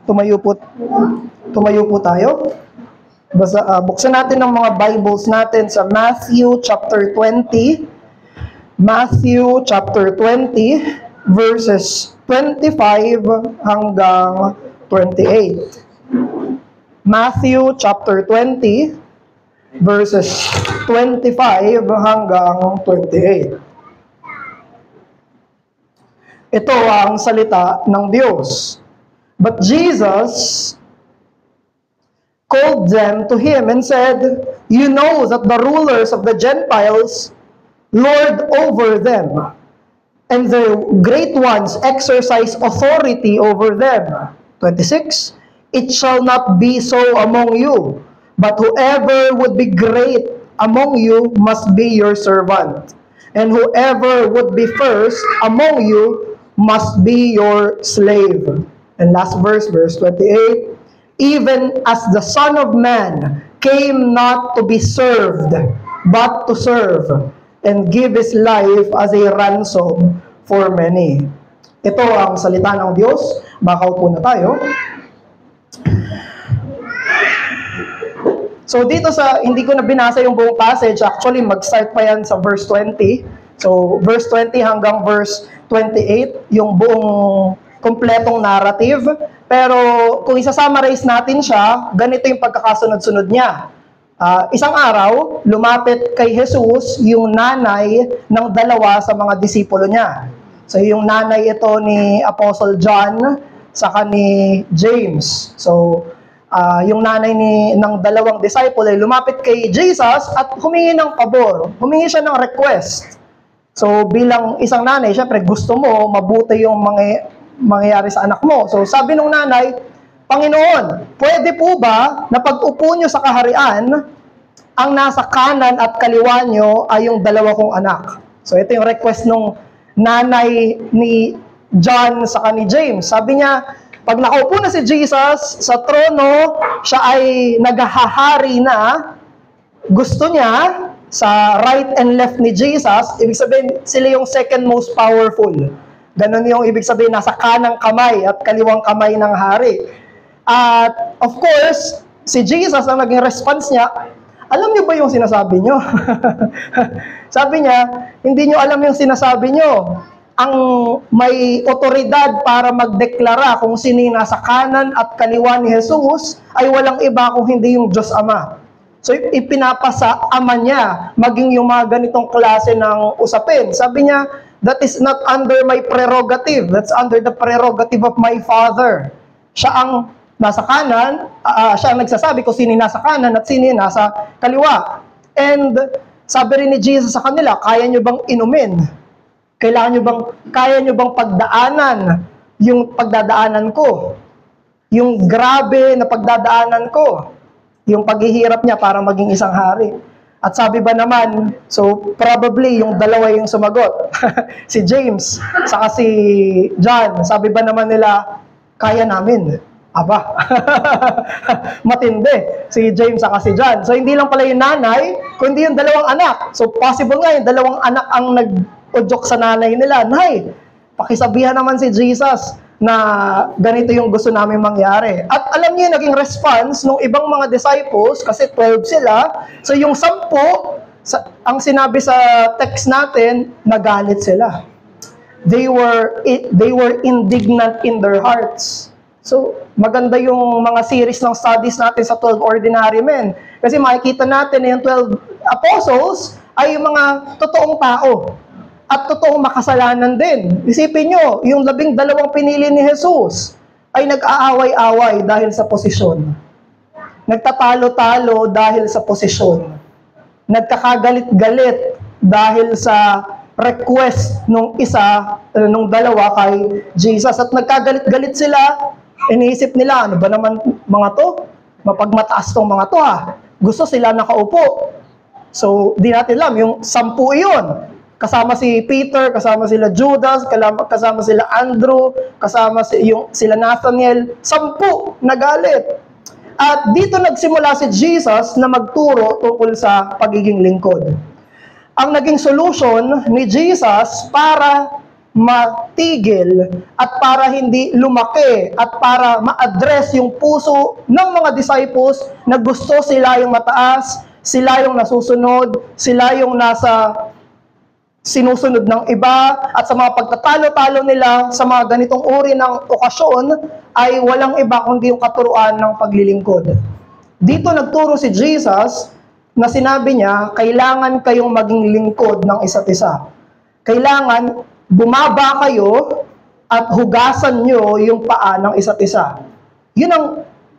Tumayo po tayo. Buksan natin ang mga Bibles natin sa Matthew chapter 20. Matthew chapter 20 verses 25 hanggang 28. Matthew chapter 20 verses 25 hanggang 28. Ito ang salita ng Diyos. But Jesus called them to him and said, "You know that the rulers of the Gentiles lord over them, and the great ones exercise authority over them." 26, "It shall not be so among you, but whoever would be great among you must be your servant, and whoever would be first among you must be your slave." And last verse, verse 28, "Even as the Son of Man came not to be served, but to serve, and give His life as a ransom for many." Ito ang salita ng Diyos. Makaupo na tayo. So dito hindi ko na binasa yung buong passage. Actually, mag-start pa yan sa verse 20. So verse 20 hanggang verse 28, yung buong kompletong narrative. Pero kung isa-summarize natin siya, ganito yung pagkakasunod-sunod niya. Isang araw, lumapit kay Jesus yung nanay ng dalawa sa mga disipulo niya. So yung nanay ito ni Apostle John, saka ni James. So yung nanay ng dalawang disciple ay lumapit kay Jesus at humingi ng pabor. Humingi siya ng request. So bilang isang nanay, syempre gusto mo mabuti yung mangyayari sa anak mo. So sabi nung nanay, "Panginoon, pwede po ba na pag-upo nyo sa kaharian, ang nasa kanan at kaliwa nyo ay yung dalawa kong anak?" So ito yung request nung nanay ni John sa ni James. Sabi niya, pag nakaupo na si Jesus sa trono, siya ay naghahari na, gusto niya sa right and left ni Jesus, ibig sabihin sila yung second most powerful. Ganon yung ibig sabihin, nasa kanang kamay at kaliwang kamay ng hari. At of course, si Jesus, ang naging response niya, "Alam niyo ba yung sinasabi niyo?" Sabi niya, "Hindi niyo alam yung sinasabi niyo. Ang may otoridad para magdeklara kung sino yung nasa kanan at kaliwa ni Jesus ay walang iba kung hindi yung Diyos Ama." So ipinapasa Ama niya maging yung mga ganitong klase ng usapin. Sabi niya, "That is not under my prerogative. That's under the prerogative of my Father." Siya ang nasa kanan, siya ang nagsasabi kung sino nasa kanan at sino nasa kaliwa. And sabi rin ni Jesus sa kanila, "Kaya nyo bang inumin? Kaya nyo bang pagdaanan yung pagdadaanan ko? Yung grabe na pagdadaanan ko? Yung paghihirap niya para maging isang hari." At sabi ba naman, so probably yung dalawa yung sumagot. Si James, saka si John, sabi ba naman nila, "Kaya namin." Aba, matindi. Si James saka si John. So hindi lang pala yung nanay, kundi yung dalawang anak. So possible nga yung dalawang anak ang nag-udyok sa nanay nila, "Nay, pakisabihan naman si Jesus na ganito yung gusto namin mangyari." At alam niyo yung naging response ng ibang mga disciples, kasi 12 sila. So yung 10, ang sinabi sa text natin, nagalit sila. They were indignant in their hearts. So maganda yung mga series ng studies natin sa 12 Ordinary Men. Kasi makikita natin na yung 12 apostles ay yung mga totoong tao. At totoong makasalanan din. Isipin nyo, yung 12 pinili ni Jesus ay nag-aaway-away dahil sa posisyon. Nagtatalo-talo dahil sa posisyon. Nagkakagalit-galit dahil sa request nung dalawa kay Jesus. At nagkagalit-galit sila, iniisip nila, "Ano ba naman mga to? Mapagmataas tong mga to ha. Gusto sila nakaupo." So, di natin alam, yung 10 iyon. Kasama si Peter, kasama sila Judas, kasama sila Andrew, kasama sila Nathaniel. 10 nagalit. At dito nagsimula si Jesus na magturo tungkol sa pagiging lingkod. Ang naging solution ni Jesus para matigil at para hindi lumaki at para ma-address yung puso ng mga disciples na gusto sila yung mataas, sila yung nasusunod, sila yung nasa sinusunod ng iba, at sa mga pagtatalo-talo nila sa mga ganitong uri ng okasyon ay walang iba kundi yung katuruan ng paglilingkod. Dito nagturo si Jesus na sinabi niya, kailangan kayong maging lingkod ng isa't isa. Kailangan bumaba kayo at hugasan nyo yung paa ng isa't isa. Yun ang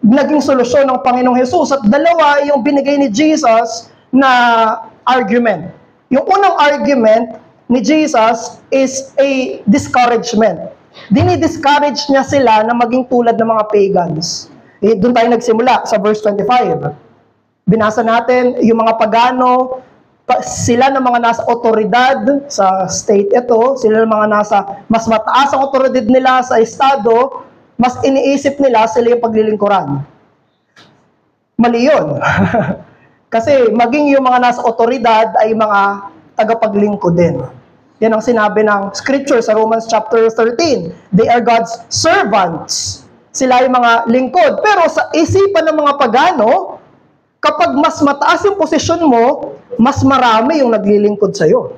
naging solusyon ng Panginoong Hesus. At dalawa yung binigay ni Jesus na argument. Yung unang argument ni Jesus is a discouragement. Dini-discourage niya sila na maging tulad ng mga pagans. Doon tayo nagsimula sa verse 25. Binasa natin yung mga pagano, sila ng mga nasa otoridad sa state ito, sila ng mga nasa mas mataas ang otoridad nila sa estado, mas iniisip nila sila yung paglilingkuran. Mali yun. Kasi maging yung mga nasa otoridad ay mga tagapaglingkod din. Yan ang sinabi ng scripture sa Romans chapter 13. They are God's servants. Sila yung mga lingkod. Pero sa isipan ng mga pagano, kapag mas mataas yung posisyon mo, mas marami yung naglilingkod sa'yo.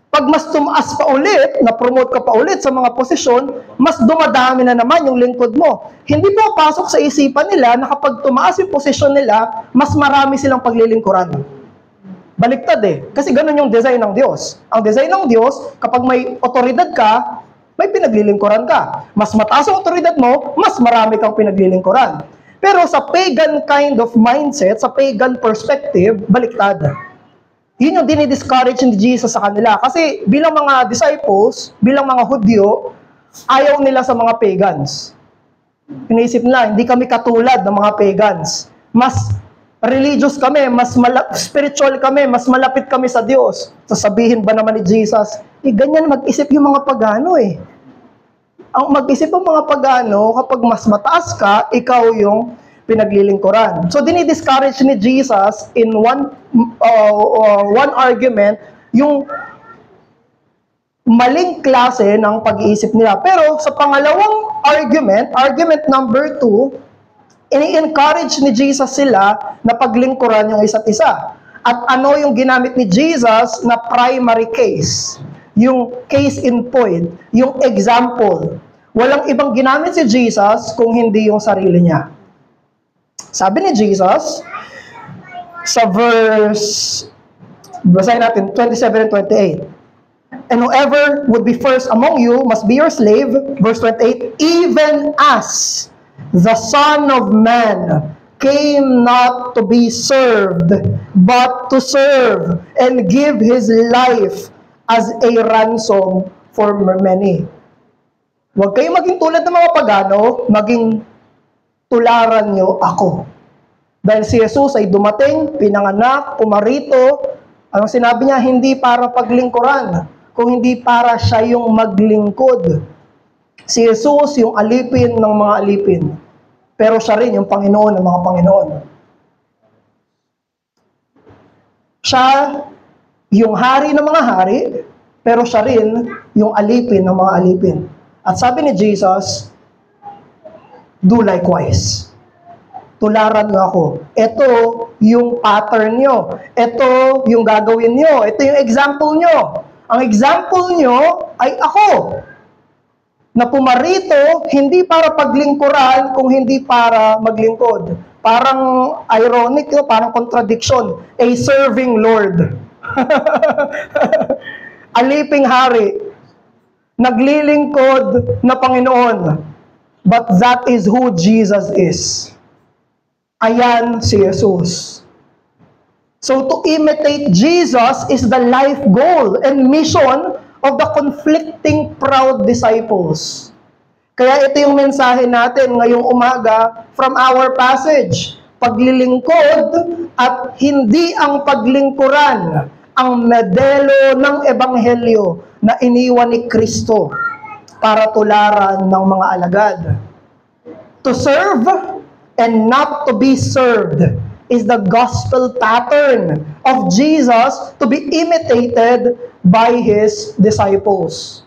Pag mas tumaas pa ulit, na-promote ka pa ulit sa mga posisyon, mas dumadami na naman yung lingkod mo. Hindi po pasok sa isipan nila na kapag tumaas yung posisyon nila, mas marami silang paglilingkuran. Baliktad eh. Kasi ganun yung design ng Diyos. Ang design ng Diyos, kapag may otoridad ka, may pinaglilingkuran ka. Mas mataas ang otoridad mo, mas marami kang pinaglilingkuran. Pero sa pagan kind of mindset, sa pagan perspective, baliktad. Yun yung dinidiscourage ni Jesus sa kanila. Kasi bilang mga disciples, bilang mga Hudyo, ayaw nila sa mga pagans. Iniisip nila, hindi kami katulad ng mga pagans. Mas religious kami, mas spiritual kami, mas malapit kami sa Diyos. Sasabihin ba naman ni Jesus, ganyan mag-isip yung mga pagano eh. Ang mag-isip ng mga pagano, kapag mas mataas ka, ikaw yung pinaglilingkuran. So, dinidiscourage ni Jesus in one argument, yung maling klase ng pag-iisip nila. Pero sa pangalawang argument number 2, ini-encourage ni Jesus sila na paglingkuran yung isa't isa. At ano yung ginamit ni Jesus na primary case? Yung case in point, yung example. Walang ibang ginamit si Jesus kung hindi yung sarili niya. Sabi ni Jesus, sa basahin natin, 27 and 28. And whoever would be first among you must be your slave. Verse 28, even as the Son of Man came not to be served, but to serve and give His life as a ransom for many. Huwag kayong maging tulad ng mga pagano, maging tularan nyo ako. Dahil si Jesus ay dumating, pinanganak, pumarito. Anong sinabi niya? Hindi para paglingkuran, kung hindi para siya yung maglingkod. Si Jesus yung alipin ng mga alipin. Pero siya rin yung Panginoon ng mga Panginoon. Siya yung hari ng mga hari, pero siya rin yung alipin ng mga alipin. At sabi ni Jesus, do likewise. Tularan nyo ako. Ito yung pattern nyo. Ito yung gagawin nyo. Ito yung example nyo. Ang example nyo ay ako. Na pumarito, hindi para paglingkuran, kung hindi para maglingkod. Parang ironic, parang contradiction. A serving Lord. Aliping hari. Naglilingkod na Panginoon. But that is who Jesus is. Ayan si Jesus. So to imitate Jesus is the life goal and mission of the conflicting proud disciples. Kaya ito yung mensahe natin ngayong umaga from our passage. Paglilingkod at hindi ang paglingkuran ang modelo ng ebanghelyo na iniwan ni Kristo para tularan ng mga alagad. To serve and not to be served is the gospel pattern of Jesus to be imitated by His disciples.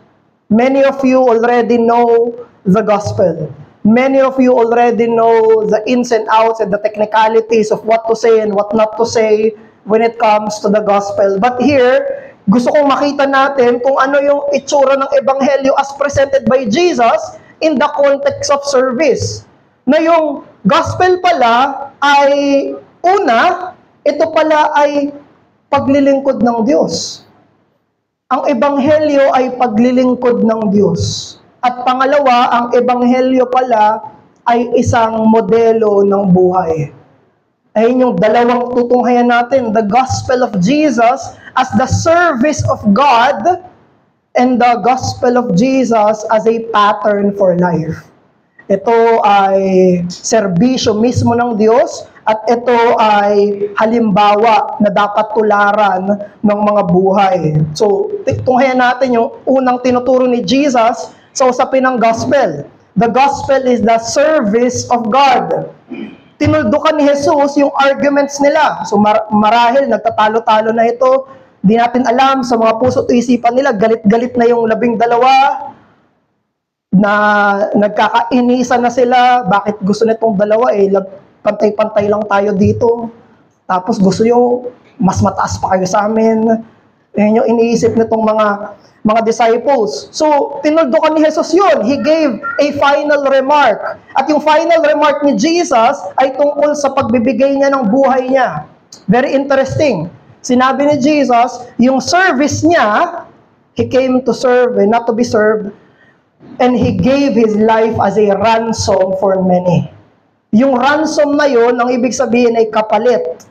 Many of you already know the gospel. Many of you already know the ins and outs and the technicalities of what to say and what not to say when it comes to the gospel. But here, gusto kong makita natin kung ano yung itsura ng ebanghelyo as presented by Jesus in the context of service. Na yung gospel pala ay una, ito pala ay paglilingkod ng Diyos. Ang ebanghelyo ay paglilingkod ng Diyos. At pangalawa, ang ebanghelyo pala ay isang modelo ng buhay. Ayun yung dalawang tutunghayan natin, the gospel of Jesus as the service of God and the gospel of Jesus as a pattern for life. Ito ay serbisyo mismo ng Diyos at ito ay halimbawa na dapat tularan ng mga buhay. So, tunghayan natin yung unang tinuturo ni Jesus sa usapin ng gospel. The gospel is the service of God. Tinuldukan ni Jesus yung arguments nila. So, marahil nagtatalo-talo na ito. Di natin alam sa mga puso at isipan nila, galit-galit na yung 12 na nagkakainisan na sila. Bakit gusto nitong dalawa pantay-pantay lang tayo dito. Tapos gusto nyo, mas mataas pa kayo sa amin. Yan yung iniisip nitong mga disciples. So, tinuldukan ni Jesus yun. He gave a final remark. At yung final remark ni Jesus ay tungkol sa pagbibigay niya ng buhay niya. Very interesting. Sinabi ni Jesus, yung service niya, He came to serve and not to be served. And He gave His life as a ransom for many. Yung ransom na yun, ang ibig sabihin ay kapalit,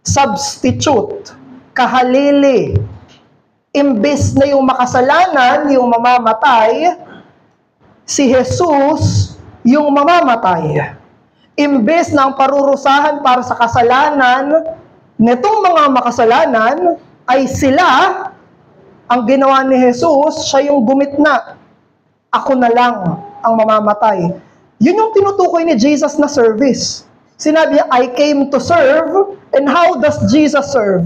substitute, kahalili. Imbes na yung makasalanan, yung mamamatay, si Jesus yung mamamatay. Imbes na ang parurusahan para sa kasalanan, netong mga makasalanan, ay sila, ang ginawa ni Jesus, siya yung gumitna. Ako na lang ang mamamatay. Yun yung tinutukoy ni Jesus na service. Sinabi niya, I came to serve, and how does Jesus serve?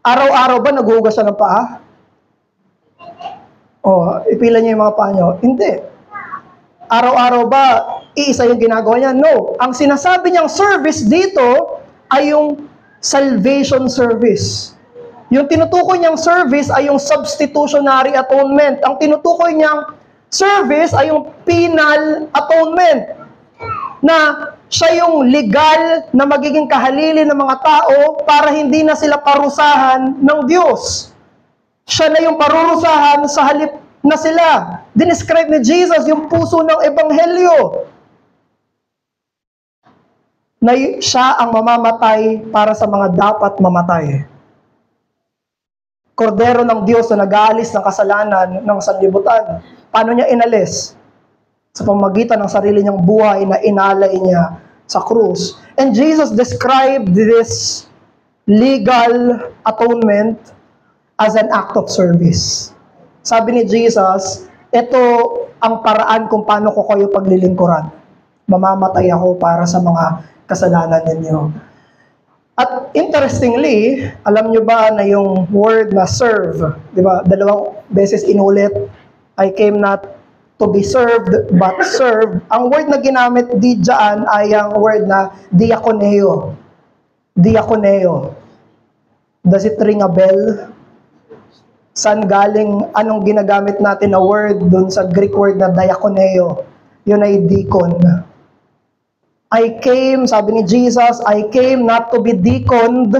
Araw-araw ba naghuhugas siya ng paa? Ipila niya yung mga paa niyo? Hindi. Araw-araw ba iisa yung ginagawa niya? No. Ang sinasabi niyang service dito ay yung salvation service. Yung tinutukoy niyang service ay yung substitutionary atonement. Ang tinutukoy niyang service ay yung penal atonement. Na siya yung legal na magiging kahalili ng mga tao para hindi na sila parusahan ng Diyos. Siya na yung parurusahan sa halip na sila. Dinescribe ni Jesus yung puso ng ebanghelyo. Na siya ang mamamatay para sa mga dapat mamatay. Kordero ng Diyos na nag-aalis ng kasalanan ng sanlibutan. Paano niya inalis? Sa pamamagitan ng sarili niyang buhay na inalay niya sa krus. And Jesus described this legal atonement as an act of service. Sabi ni Jesus, ito ang paraan kung paano ko kayo paglilingkuran. Mamamatay ako para sa mga kasalanan ninyo. At interestingly, alam nyo ba na yung word na serve, di ba? 2 beses inulit, I came not to be served, but serve. Ang word na ginamit dyan ay ang word na diakoneo. Diakoneo. Does it ring a bell? Saan galing, anong ginagamit natin na word dun sa Greek word na diakoneo? Yun ay deacon. I came, sabi ni Jesus, I came not to be deaconed,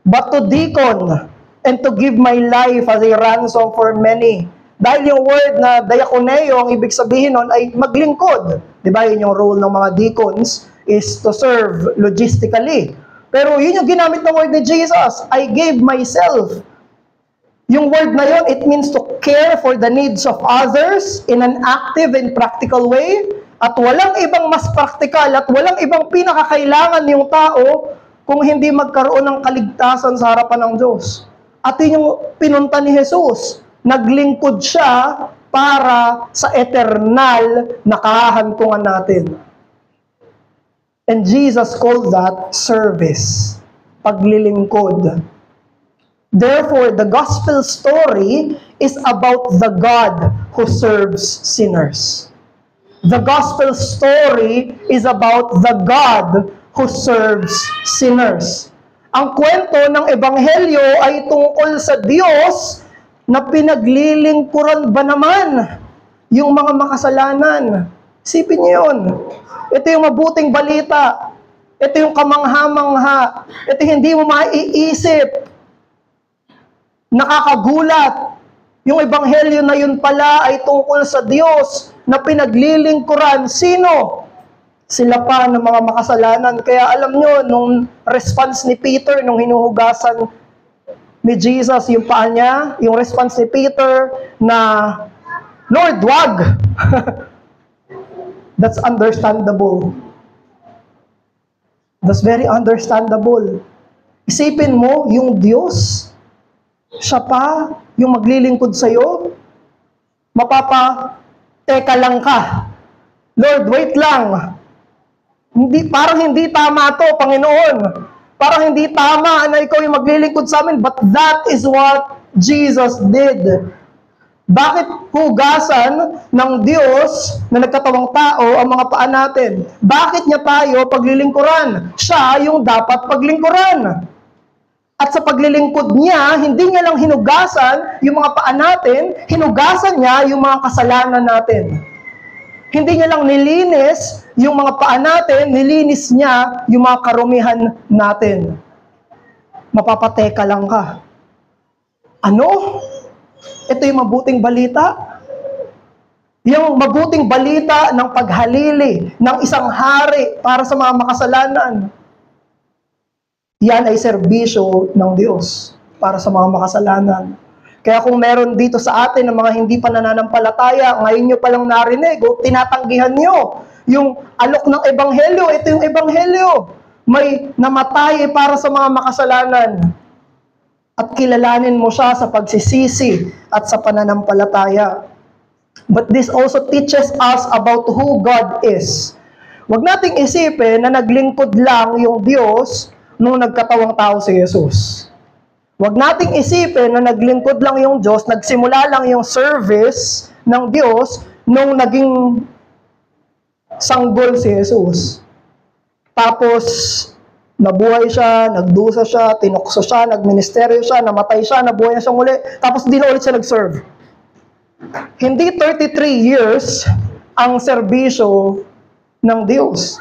but to deacon, and to give my life as a ransom for many. Dahil yung word na diakoneo, ang ibig sabihin nun ay maglingkod. Diba, yun yung role ng mga deacons, is to serve logistically. Pero yun yung ginamit ng word ni Jesus, I gave myself. Yung word na yun, it means to care for the needs of others in an active and practical way. At walang ibang mas praktikal at walang ibang pinakakailangan yung tao kung hindi magkaroon ng kaligtasan sa harapan ng Diyos. At yun yung pinunta ni Jesus. Naglingkod siya para sa eternal na kahahantungan natin. And Jesus called that service. Paglilingkod. Therefore, the gospel story is about the God who serves sinners. The gospel story is about the God who serves sinners. Ang kwento ng ebanghelyo ay tungkol sa Diyos na pinaglilingkuran ba naman yung mga makasalanan. Isipin niyo yun. Ito yung mabuting balita. Ito yung kamangha-mangha. Ito hindi mo maiisip. Nakakagulat. Yung ebanghelyo na yun pala ay tungkol sa Diyos na pinaglilingkuran. Sino? Sila pa ng mga makasalanan. Kaya alam nyo, nung response ni Peter, nung hinuhugasan ni Jesus yung paa niya, yung response ni Peter na, Lord, wag! That's understandable. That's very understandable. Isipin mo, yung Diyos, siya pa yung maglilingkod sa'yo, teka lang ka. Lord, wait lang. Parang hindi tama to, Panginoon. Parang hindi tama na ikaw yung maglilingkod sa amin. But that is what Jesus did. Bakit hugasan ng Diyos na nagkatawang tao ang mga paa natin? Bakit niya tayo paglilingkuran? Siya yung dapat paglingkuran. At sa paglilingkod niya, hindi niya lang hinugasan yung mga paa natin, hinugasan niya yung mga kasalanan natin. Hindi niya lang nilinis yung mga paa natin, nilinis niya yung mga karumihan natin. Mapapateka lang ka. Ano? Ito yung mabuting balita. Yung mabuting balita ng paghalili ng isang hari para sa mga makasalanan. Yan ay serbisyo ng Diyos para sa mga makasalanan. Kaya kung meron dito sa atin ng mga hindi pa nananampalataya, ngayon nyo palang narinig, o tinatanggihan nyo yung alok ng ebanghelyo, ito yung ebanghelyo. May namatay para sa mga makasalanan. At kilalanin mo siya sa pagsisisi at sa pananampalataya. But this also teaches us about who God is. Huwag nating isipin na naglingkod lang yung Diyos nung nagkatawang tao si Jesus. Huwag nating isipin na naglingkod lang yung Diyos, nagsimula lang yung service ng Diyos nung naging sanggol si Jesus. Tapos, nabuhay siya, nagdusa siya, tinukso siya, nagministeryo siya, namatay siya, nabuhay na siya muli, tapos di na ulit siya nag-serve. Hindi 33 years ang serbisyo ng Diyos.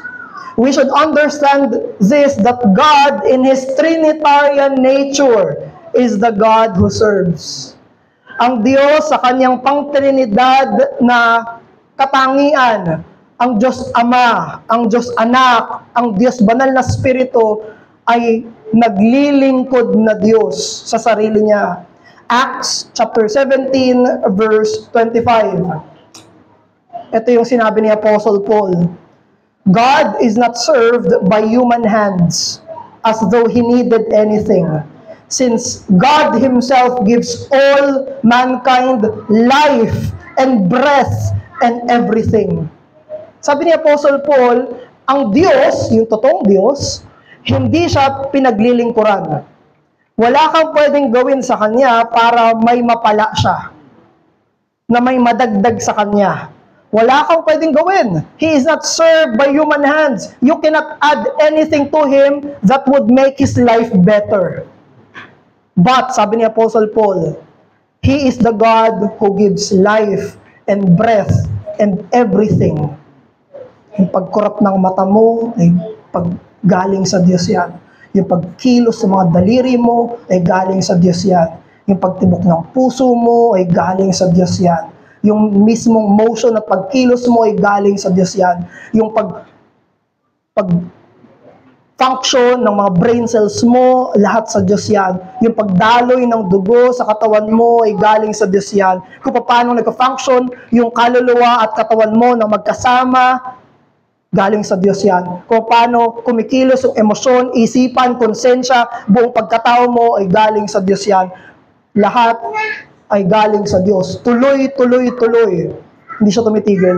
We should understand this, that God in His Trinitarian nature is the God who serves. Ang Diyos sa kanyang pang-Trinidad na katangian, ang Diyos Ama, ang Diyos Anak, ang Diyos Banal na Espiritu ay naglilingkod na Diyos sa sarili niya. Acts chapter 17 verse 25. Ito yung sinabi ni Apostle Paul. God is not served by human hands as though He needed anything, since God Himself gives all mankind life and breath and everything. Sabi ni Apostle Paul, ang Diyos, yung totoong Diyos, hindi siya pinaglilingkuran. Wala kang pwedeng gawin sa Kanya para may mapala siya, na may madagdag sa Kanya. Wala kang pwedeng gawin. He is not served by human hands. You cannot add anything to Him that would make His life better. But, sabi ni Apostle Paul, He is the God who gives life and breath and everything. Yung pagkurap ng mata mo, ay paggaling sa Diyos yan. Yung pagkilos sa mga daliri mo, ay galing sa Diyos yan. Yung pagtibok ng puso mo, ay galing sa Diyos yan. Yung mismong motion at pagkilos mo, ay galing sa Diyos yan. Yung function ng mga brain cells mo, lahat sa Diyos yan. Yung pagdaloy ng dugo sa katawan mo ay galing sa Diyos yan. Kung paano nagka-function yung kaluluwa at katawan mo na magkasama, galing sa Diyos yan. Kung paano kumikilos yung emosyon, isipan, konsensya, buong pagkatao mo ay galing sa Diyos yan. Lahat ay galing sa Diyos. Tuloy. Hindi siya tumitigil.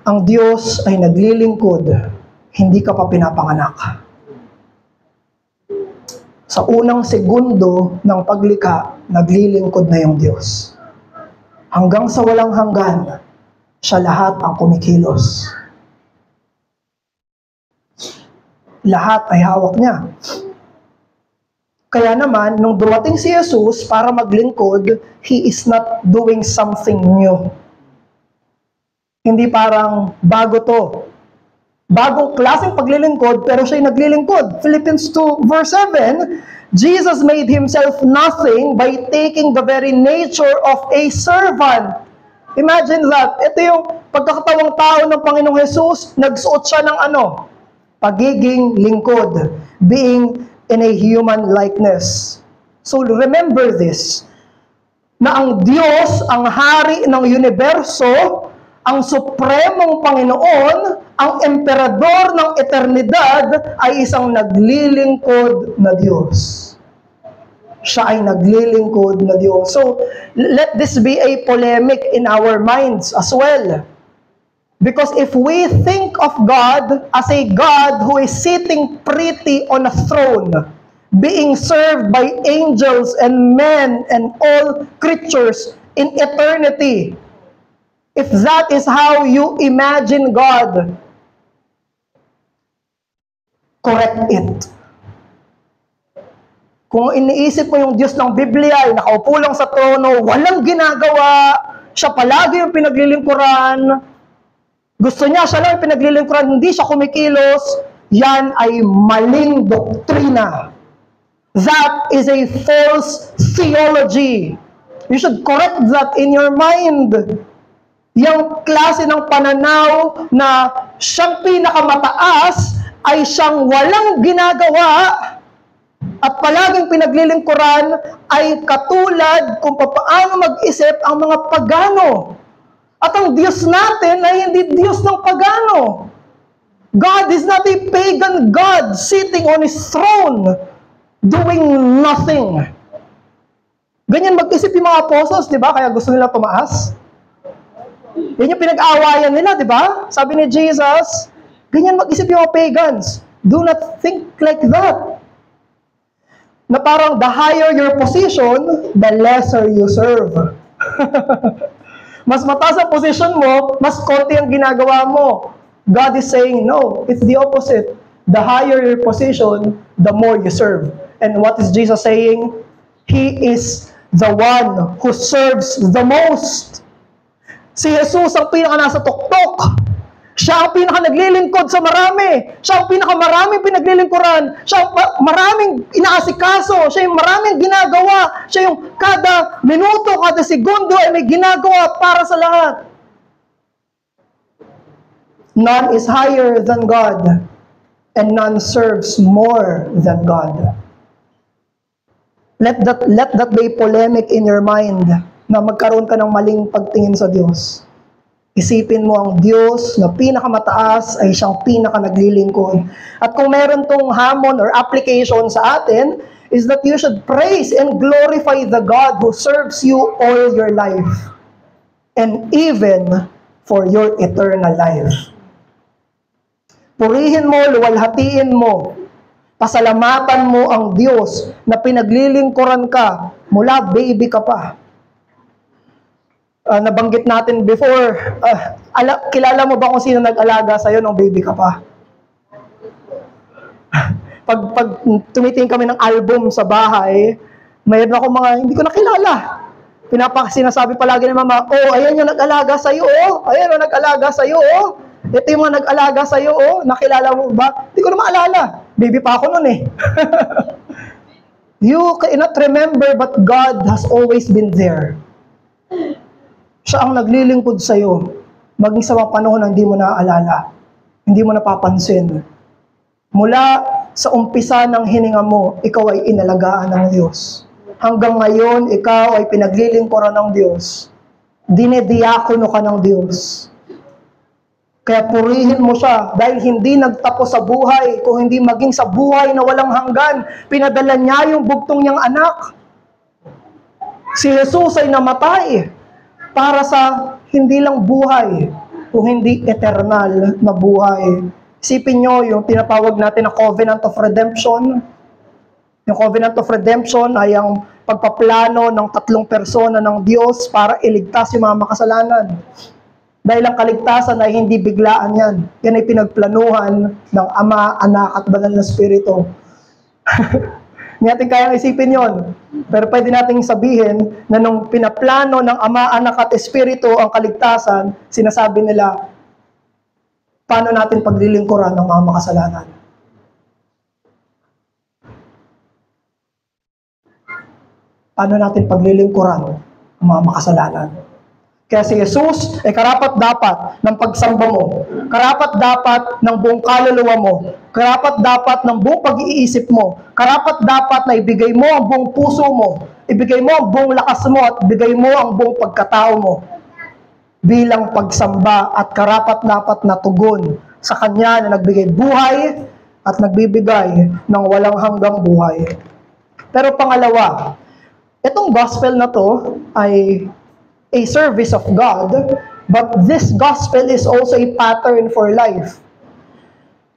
Ang Diyos ay naglilingkod. Hindi ka pa pinapanganak. Sa unang segundo ng paglikha, naglilingkod na yung Diyos. Hanggang sa walang hanggan, siya lahat ang kumikilos. Lahat ay hawak niya. Kaya naman, nung dumating si Jesus para maglingkod, He is not doing something new. Hindi parang bago to. Bagong klaseng paglilingkod, pero siya'y naglilingkod. Philippians 2 verse 7, Jesus made Himself nothing by taking the very nature of a servant. Imagine that. Ito yung pagkakatawang tao ng Panginoong Jesus, nagsuot siya ng ano? Pagiging lingkod. Being in a human likeness. So remember this, na ang Diyos, ang hari ng universo, ang supremong Panginoon, ang emperador ng eternidad, ay isang naglilingkod na Diyos. Siya ay naglilingkod na Diyos. So, let this be a polemic in our minds as well. Because if we think of God as a God who is sitting pretty on a throne, being served by angels and men and all creatures in eternity, if that is how you imagine God, correct it. Kung iniisip mo yung Diyos ng Biblia ay nakaupo lang sa trono, walang ginagawa, siya palagi yung pinaglilingkuran, gusto niya siya lang yung pinaglilingkuran, hindi siya kumikilos, yan ay maling doktrina. That is a false theology. You should correct that in your mind. Yung klase ng pananaw na siyang pinakamataas ay siyang walang ginagawa at palaging pinaglilingkuran ay katulad kung paano mag-isip ang mga pagano. At ang Diyos natin ay hindi Diyos ng pagano. God is not a pagan God sitting on His throne doing nothing. Ganyan mag-isip yung mga apostles, di ba? Kaya gusto nila tumaas. Yan yung pinag-aawayan nila, di ba? Sabi ni Jesus, ganyan mag-isip yung mga pagans. Do not think like that. Na parang the higher your position, the lesser you serve. Mas mataas ang position mo, mas konti ang ginagawa mo. God is saying, no, it's the opposite. The higher your position, the more you serve. And what is Jesus saying? He is the one who serves the most. Si Jesus ang pinaka nasa tuktok. Siya ang pinaka naglilingkod sa marami. Siya ang pinaka maraming pinaglilingkuran. Siya ang maraming inaasikaso. Siya yung maraming ginagawa. Siya yung kada minuto, kada segundo ay may ginagawa para sa lahat. None is higher than God, and none serves more than God. Let that be polemic in your mind, na magkaroon ka ng maling pagtingin sa Diyos. Isipin mo ang Diyos na pinakamataas ay siyang pinaka-naglilingkod. At kung meron tong hamon or application sa atin, is that you should praise and glorify the God who serves you all your life. And even for your eternal life. Purihin mo, luwalhatiin mo, pasalamatan mo ang Diyos na pinaglilingkuran ka mula baby ka pa. Nabanggit natin before, kilala mo ba kung sino nag-alaga sa'yo nung baby ka pa? Pag tumitingin kami ng album sa bahay, mayroon ako mga hindi ko nakilala. Sinasabi palagi ng mama, oh, ayan yung nag-alaga sa'yo, oh. Ayan yung nag-alaga sa'yo, oh. Ito yung mga nag-alaga sa'yo, oh. Nakilala mo ba? Hindi ko na maalala. Baby pa ako nun eh. You cannot remember, but God has always been there. Siya ang naglilingkod sa'yo, maging sa mga panahon na hindi mo naaalala, hindi mo napapansin. Mula sa umpisa ng hininga mo, ikaw ay inalagaan ng Diyos. Hanggang ngayon, ikaw ay pinaglilingkuran ng Diyos. Dinediakono ka ng Diyos. Kaya purihin mo siya, dahil hindi nagtapos sa buhay, kung hindi maging sa buhay na walang hanggan, pinadala niya yung bugtong niyang anak. Si Jesus ay namatay para sa hindi lang buhay, kung hindi eternal na buhay. Isipin nyo yung tinatawag natin na Covenant of Redemption. Yung Covenant of Redemption ay ang pagpaplano ng 3 persona ng Diyos para iligtas yung mga makasalanan. Dahil ang kaligtasan ay hindi biglaan yan. Yan ay pinagplanuhan ng Ama, Anak at Banal na Espiritu. Hindi natin kayang isipin yon. Pero pwede nating sabihin na nung pinaplano ng Ama, Anak at Espiritu ang kaligtasan, sinasabi nila, paano natin paglilingkuran ng mga makasalanan? Paano natin paglilingkuran ang mga makasalanan? Kaya si Jesus ay karapat-dapat ng pagsamba mo, karapat-dapat ng buong kaluluwa mo, karapat-dapat ng buong pag-iisip mo, karapat-dapat na ibigay mo ang buong puso mo, ibigay mo ang buong lakas mo at ibigay mo ang buong pagkatao mo bilang pagsamba at karapat-dapat na tugon sa Kanya na nagbigay buhay at nagbibigay ng walang hanggang buhay. Pero pangalawa, itong gospel na to ay a service of God, but this gospel is also a pattern for life.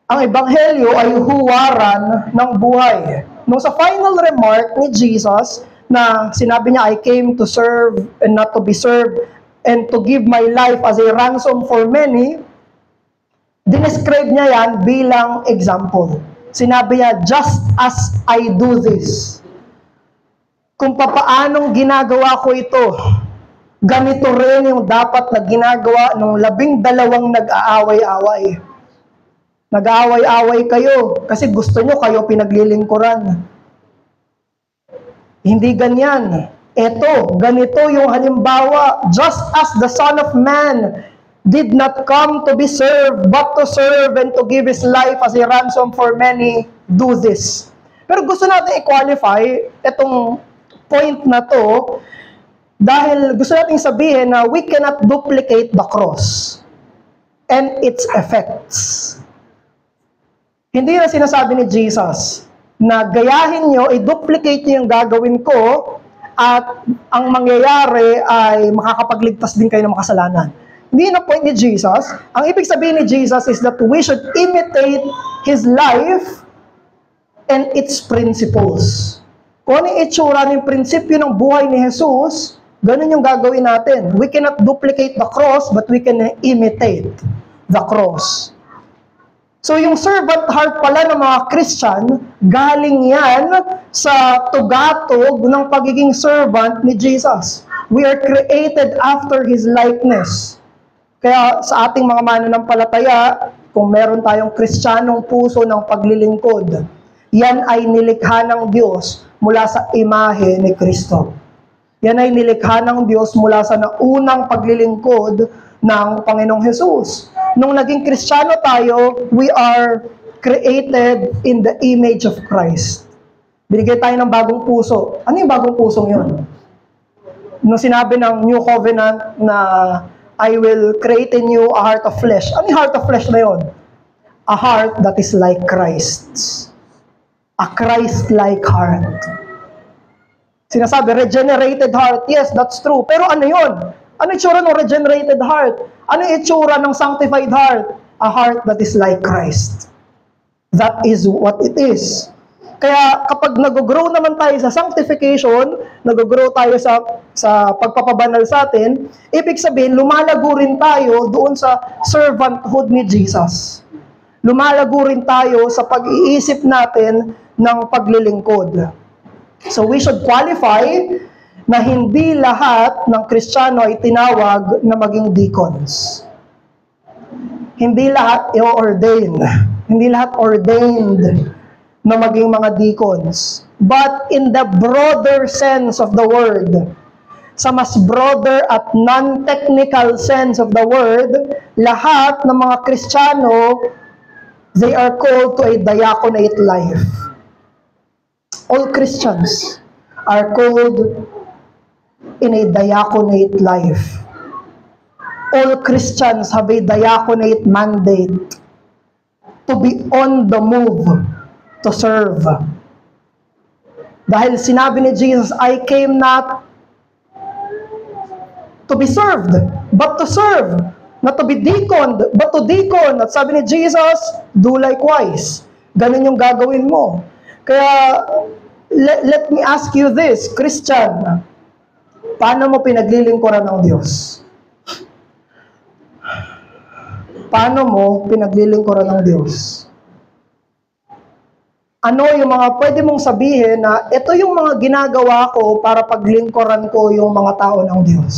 Ang ebanghelyo ay huwaran ng buhay. Nung sa final remark ni Jesus, na sinabi niya, I came to serve and not to be served, and to give my life as a ransom for many, dinescribe niya yan bilang example. Sinabi niya, just as I do this. Kung papaanong ginagawa ko ito, ganito rin yung dapat na ginagawa ng 12 nag-aaway-away. Nag-aaway-away kayo kasi gusto nyo kayo pinaglilingkuran. Hindi ganyan. Eto, ganito yung halimbawa, just as the Son of Man did not come to be served, but to serve and to give His life as a ransom for many, do this. Pero gusto natin i-qualify itong point na to, dahil gusto natin sabihin na we cannot duplicate the cross and its effects. Hindi na sinasabi ni Jesus na gayahin nyo, i-duplicate nyo yung gagawin ko, at ang mangyayari ay makakapagligtas din kayo ng makasalanan. Hindi na point ni Jesus. Ang ibig sabihin ni Jesus is that we should imitate His life and its principles. Kung ano yung itsura ng prinsipyo ng buhay ni Jesus, ganun yung gagawin natin. We cannot duplicate the cross, but we can imitate the cross. So yung servant heart pala ng mga Christian, galing yan sa tugatog ng pagiging servant ni Jesus. We are created after His likeness. Kaya sa ating mga mananampalataya, kung meron tayong Kristiyanong puso ng paglilingkod, yan ay nilikha ng Diyos mula sa imahe ni Kristo. Yan ay nilikha ng Diyos mula sa naunang paglilingkod ng Panginoong Hesus. Nung naging Kristiyano tayo, we are created in the image of Christ. Binigay tayo ng bagong puso. Ano yung bagong pusong yun? Nung sinabi ng New Covenant na I will create in you a heart of flesh. Ano yung heart of flesh na yun? A heart that is like Christ's. A Christ-like heart. Sinasabi, regenerated heart. Yes, that's true. Pero ano yun? Ano yung itsura ng regenerated heart? Ano yung itsura ng sanctified heart? A heart that is like Christ. That is what it is. Kaya kapag nag-grow naman tayo sa sanctification, nag-grow tayo sa pagpapabanal sa atin, ibig sabihin, lumalago rin tayo doon sa servanthood ni Jesus. Lumalago rin tayo sa pag-iisip natin ng paglilingkod. So we should qualify na hindi lahat ng Kristiyano ay tinawag na maging deacons. Hindi lahat i-ordain. Hindi lahat ordained na maging mga deacons. But in the broader sense of the word, sa mas broader at non-technical sense of the word, lahat ng mga Kristiyano, they are called to a diaconate life. All Christians are called in a diaconate life. All Christians have a diaconate mandate to be on the move to serve. Dahil sinabi ni Jesus, I came not to be served, but to serve. Not to be deaconed, but to deacon. At sabi ni Jesus, do likewise. Ganun yung gagawin mo. Kaya, let me ask you this, Christian, paano mo pinaglilingkuran ng Diyos? Paano mo pinaglilingkuran ng Diyos? Ano yung mga pwede mong sabihin na ito yung mga ginagawa ko para paglingkuran ko yung mga tao ng Diyos?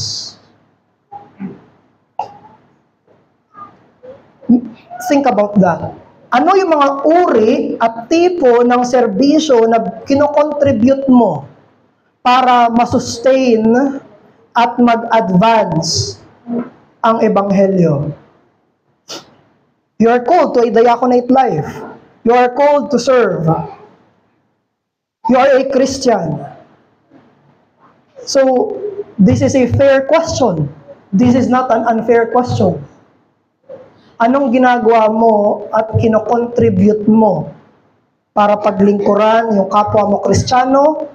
Think about that. Ano yung mga uri at tipo ng serbisyo na kinocontribute mo para masustain at mag-advance ang Ebanghelyo? You are called to a diaconate life. You are called to serve. You are a Christian. So, this is a fair question. This is not an unfair question. Anong ginagawa mo at kinocontribute mo para paglingkuran yung kapwa mo Kristiyano,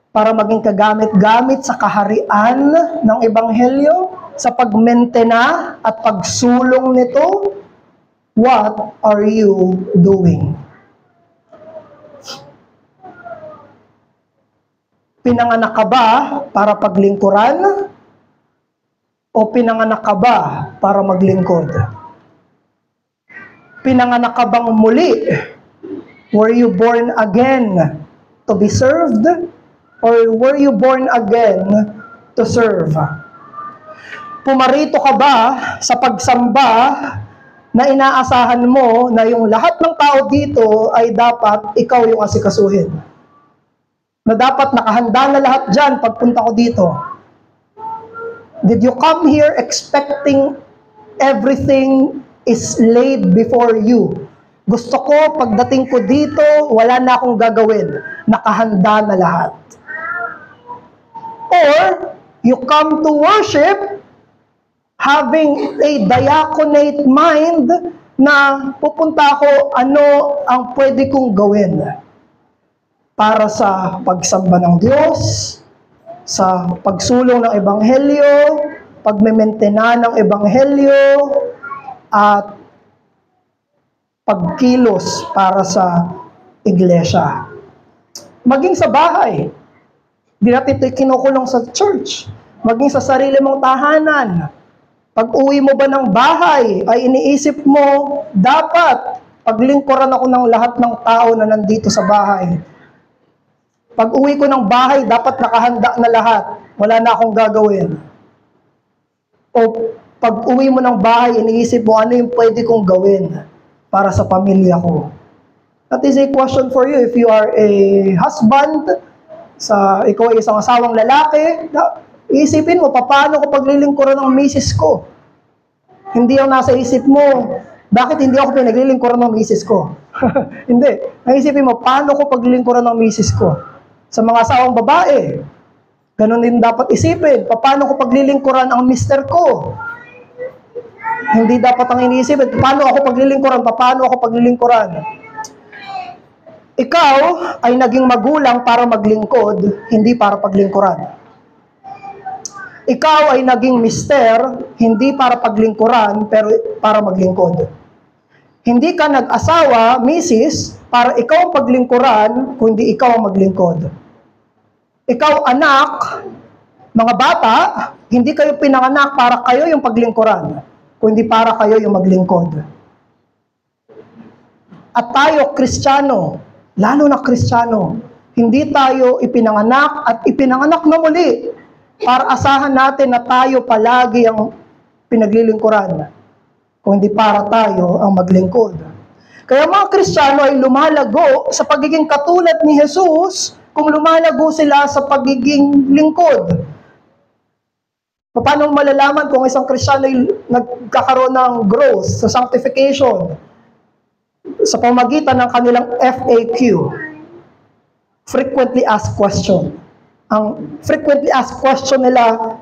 para maging kagamit-gamit sa kaharian ng Ebanghelyo, sa pagmentena at pagsulong nito? What are you doing? Pinanganak ka ba para paglingkuran? O pinanganak ka ba para maglingkod? Pinanganak ka bang muli? Were you born again to be served? Or were you born again to serve? Pumarito ka ba sa pagsamba na inaasahan mo na yung lahat ng tao dito ay dapat ikaw yung asikasuhin? Na dapat nakahanda na lahat dyan pagpunta ko dito? Did you come here expecting everything is laid before you? Gusto ko, pagdating ko dito, wala na akong gagawin. Nakahanda na lahat. Or, you come to worship having a diaconate mind na pupunta ako, ano ang pwede kong gawin para sa pagsamba ng Diyos, sa pagsulong ng Ebanghelyo, pagmementena ng Ebanghelyo, at pagkilos para sa iglesia. Maging sa bahay. Di natin ito kinukulong sa church. Maging sa sarili mong tahanan. Pag uwi mo ba ng bahay, ay iniisip mo, dapat paglingkuran ako ng lahat ng tao na nandito sa bahay. Pag uwi ko ng bahay, dapat nakahanda na lahat. Wala na akong gagawin. O pag uwi mo ng bahay, iniisip mo, ano yung pwede kong gawin para sa pamilya ko? That is a question for you. If you are a husband, ikaw ay isang asawang lalaki, isipin mo, paano ko paglilingkuran ng misis ko? Hindi ang nasa isip mo, bakit hindi ako pinaglilingkuran ng misis ko? Hindi. Naisipin mo, paano ko paglilingkuran ng misis ko? Sa mga asawang babae, ganun din dapat isipin. Paano ko paglilingkuran ang mister ko? Hindi dapat ang iniisip, paano ako paglilingkuran? Paano ako paglilingkuran? Ikaw ay naging magulang para maglingkod, hindi para paglingkuran. Ikaw ay naging mister, hindi para paglingkuran, pero para maglingkod. Hindi ka nag-asawa, misis, para ikaw ang paglingkuran, kundi ikaw ang maglingkod. Ikaw anak, mga bata, hindi kayo pinanganak para kayo yung paglingkuran, kundi para kayo yung maglingkod. At tayo, Kristiyano, lalo na Kristiyano, hindi tayo ipinanganak at ipinanganak na muli para asahan natin na tayo palagi ang pinaglilingkuran, kung hindi para tayo ang maglingkod. Kaya mga Kristiyano ay lumalago sa pagiging katulad ni Jesus kung lumalago sila sa pagiging lingkod. Paano malalaman kung isang Kristiyano ay nagkakaroon ng growth sa sanctification? Sa pamagitan ng kanilang FAQ, frequently asked question. Ang frequently asked question nila,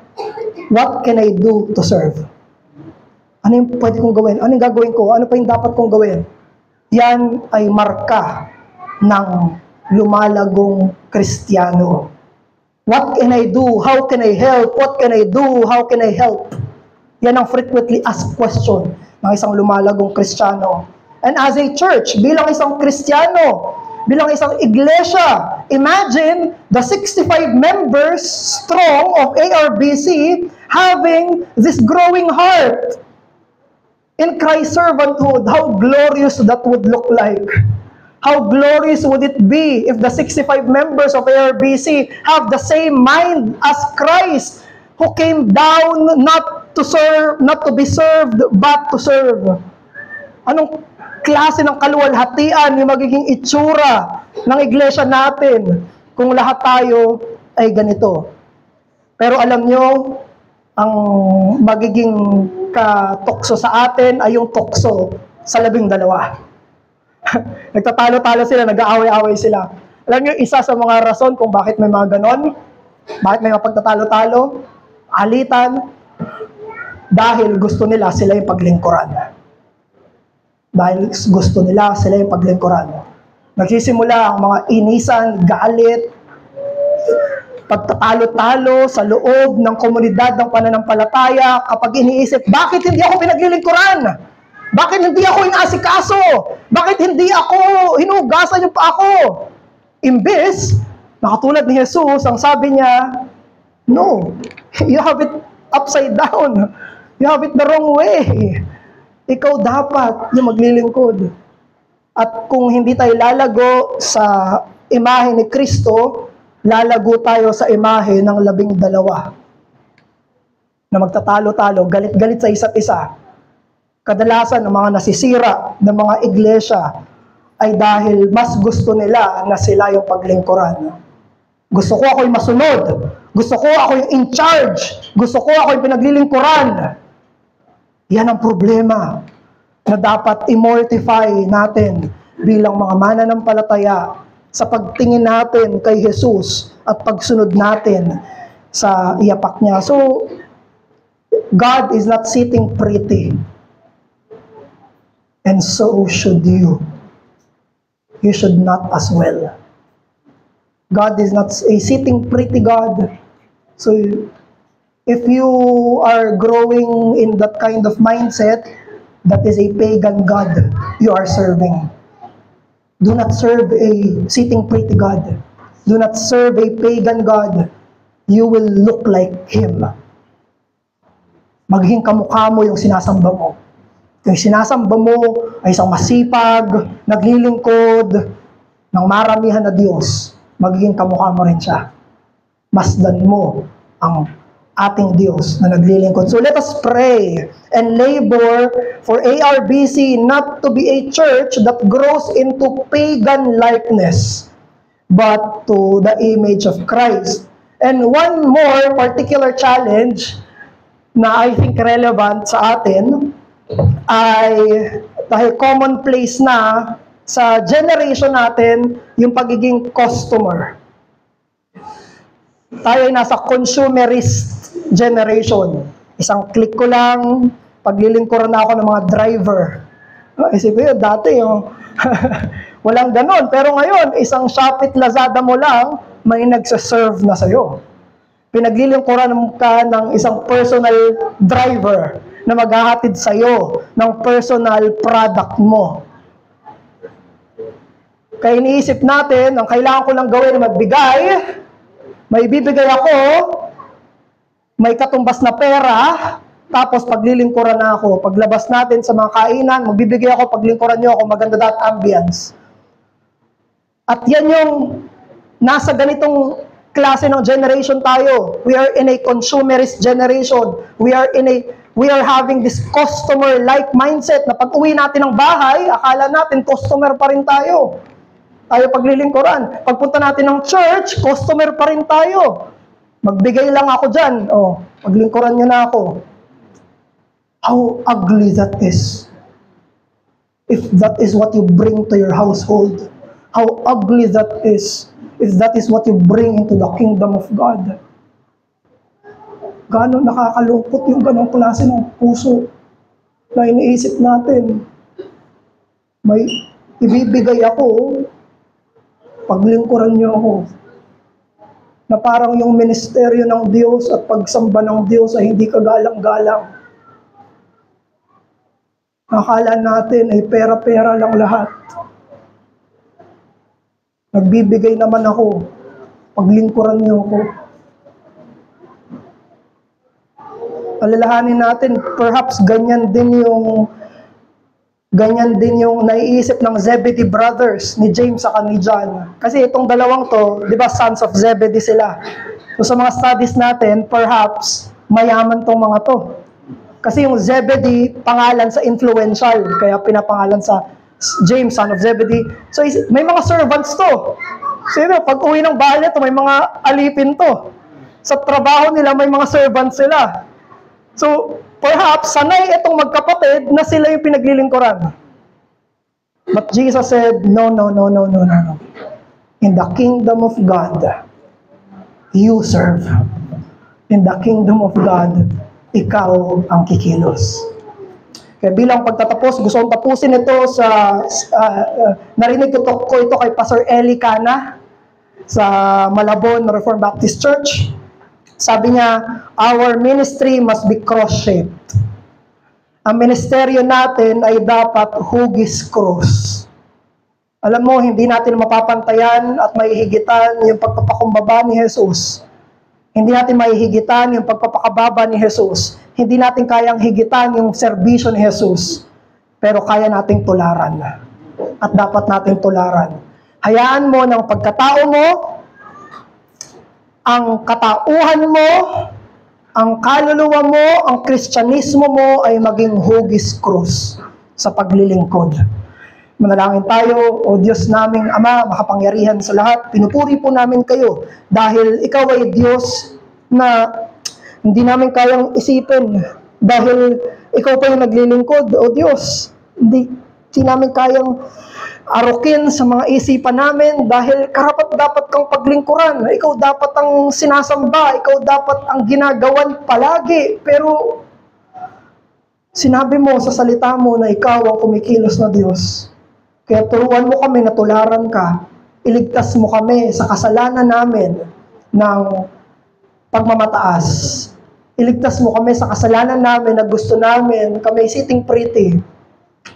what can I do to serve? Ano yung pwede kong gawin? Ano yung gagawin ko? Ano pa yung dapat kong gawin? Yan ay marka ng lumalagong Kristiyano. What can I do? How can I help? What can I do? How can I help? Yan ang frequently asked question ng isang lumalagong Kristiyano. And as a church, bilang isang Kristiyano, bilang isang iglesia, Imagine the 65 members strong of ARBC having this growing heart in Christ's servanthood. How glorious that would look like. How glorious would it be if the 65 members of ARBC have the same mind as Christ, who came down not to serve, not to be served, but to serve. Anong klase ng kaluwalhatian yung magiging itsura ng iglesia natin kung lahat tayo ay ganito. Pero alam nyo, ang magiging katokso sa atin ay yung tukso sa 12. Nagtatalo-talo sila, nag-aaway-aaway sila. Alam nyo, isa sa mga rason kung bakit may mga ganon, bakit may mga pagtatalo-talo, alitan, dahil gusto nila sila yung paglingkuran. Dahil gusto nila sila yung paglingkuran. Nagsisimula ang mga inisan, galit, pagtatalo-talo sa loob ng komunidad ng pananampalataya kapag iniisip, bakit hindi ako pinaglilingkuran? Bakit hindi ako inaasikaso? Bakit hindi ako hinugasan yung pa ako? Imbes, nakatulad ni Jesus, ang sabi niya, no, you have it upside down. You have it the wrong way. Ikaw dapat yung maglilingkod. At kung hindi tayo lalago sa imahe ni Kristo, lalago tayo sa imahe ng 12 na magtatalo-talo, galit-galit sa isa't isa. Kadalasan ng mga nasisira ng mga iglesia ay dahil mas gusto nila na sila yung paglingkuran. Gusto ko ako yung masunod. Gusto ko ako yung in charge. Gusto ko ako yung pinaglilingkuran. Yan ang problema na dapat i-mortify natin bilang mga mananampalataya sa pagtingin natin kay Jesus at pagsunod natin sa iyapak niya. So, God is not sitting pretty. And so should you. You should not as well. God is not a sitting pretty God. So, if you are growing in that kind of mindset, that is a pagan God you are serving. Do not serve a sitting pretty God. Do not serve a pagan God. You will look like Him. Magiging kamukha mo yung sinasamba mo. Yung sinasamba mo ay isang masipag, naglilingkod ng maramihan na Diyos. Magiging kamukha mo rin siya. Masdan mo ang ating Diyos na naglilingkod. So let us pray and labor for ARBC not to be a church that grows into pagan likeness, but to the image of Christ. And one more particular challenge na I think relevant sa atin ay dahil commonplace na sa generation natin yung pagiging customer. Tayo ay nasa consumerist generation. Isang click ko lang, paglilingkuran na ako ng mga driver. Isipin yun, dati yung walang ganon. Pero ngayon, isang Shopee at Lazada mo lang, may nagsaserve na sa'yo. Pinaglilingkuran ka ng isang personal driver na maghahatid sa'yo ng personal product mo. Kaya iniisip natin, ang kailangan ko lang gawin na magbigay, may bibigay ako, may katumbas na pera, tapos paglilingkuran na ako. Paglabas natin sa mga kainan, magbibigay ako, paglingkuran nyo ako, maganda that ambience. At yan yung nasa ganitong klase ng generation tayo. We are in a consumerist generation. We are having this customer-like mindset na pag uwi natin ng bahay, akala natin customer pa rin tayo. Tayo paglilingkuran. Pagpunta natin ng church, customer pa rin tayo. Magbigay lang ako dyan. O, paglingkuran nyo na ako. How ugly that is. If that is what you bring to your household. How ugly that is. If that is what you bring into the kingdom of God. Gaano nakakalungkot yung ganong klase ng puso na iniisip natin. May ibibigay ako, paglingkuran niyo ako. Na parang yung ministeryo ng Diyos at pagsamba ng Diyos ay hindi kagalang-galang. Akala natin ay pera-pera lang lahat. Nagbibigay naman ako. Paglingkuran niyo ako. Alalahanin natin, perhaps ganyan din yung naiisip ng Zebedee brothers, ni James at ni John. Kasi itong dalawang to, di ba, sons of Zebedee sila. So sa mga studies natin, perhaps mayaman tong mga to. Kasi yung Zebedee, pangalan sa influential, kaya pinapangalan sa James, son of Zebedee. So may mga servants to. So yun, pag uwi ng bahay nito, may mga alipin to. Sa trabaho nila, may mga servants sila. So, perhaps, sanay itong magkapatid na sila yung pinaglilingkuran. But Jesus said, no. In the kingdom of God, you serve. In the kingdom of God, ikaw ang kikilos. Kaya bilang pagtatapos, gusto kong tapusin ito sa, narinig ko ito kay Pastor Eli Cana sa Malabon Reformed Baptist Church. Sabi niya, our ministry must be cross-shaped. Ang ministeryo natin ay dapat hugis cross. Alam mo, hindi natin mapapantayan at maihigitan yung pagpapakumbaba ni Jesus. Hindi natin maihigitan yung pagpapakababa ni Jesus. Hindi natin kayang higitan yung serbisyo ni Jesus. Pero kaya nating tularan. At dapat nating tularan. Hayaan mo ng pagkatao mo, ang katauhan mo, ang kaluluwa mo, ang Kristyanismo mo ay maging hugis krus sa paglilingkod. Manalangin tayo, O Diyos naming Ama, makapangyarihan sa lahat, pinupuri po namin kayo dahil ikaw ay Diyos na hindi namin kayang isipin dahil ikaw pa yung naglilingkod, O Diyos. Hindi namin kayang arukin sa mga isipan namin dahil karapat-dapat kang paglingkuran. Ikaw dapat ang sinasamba, ikaw dapat ang ginagawan palagi. Pero sinabi mo sa salita mo na ikaw ang kumikilos na Diyos. Kaya turuan mo kami na tularan ka. Iligtas mo kami sa kasalanan namin ng pagmamataas. Iligtas mo kami sa kasalanan namin na gusto namin kami sitting pretty.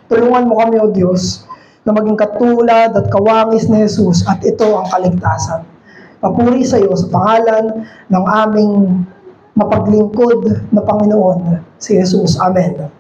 Tulungan mo kami, O Diyos, na maging katulad at kawangis ni Jesus at ito ang kaligtasan. Papuri sa iyo sa pangalan ng aming mapaglingkod na Panginoon, si Jesus. Amen.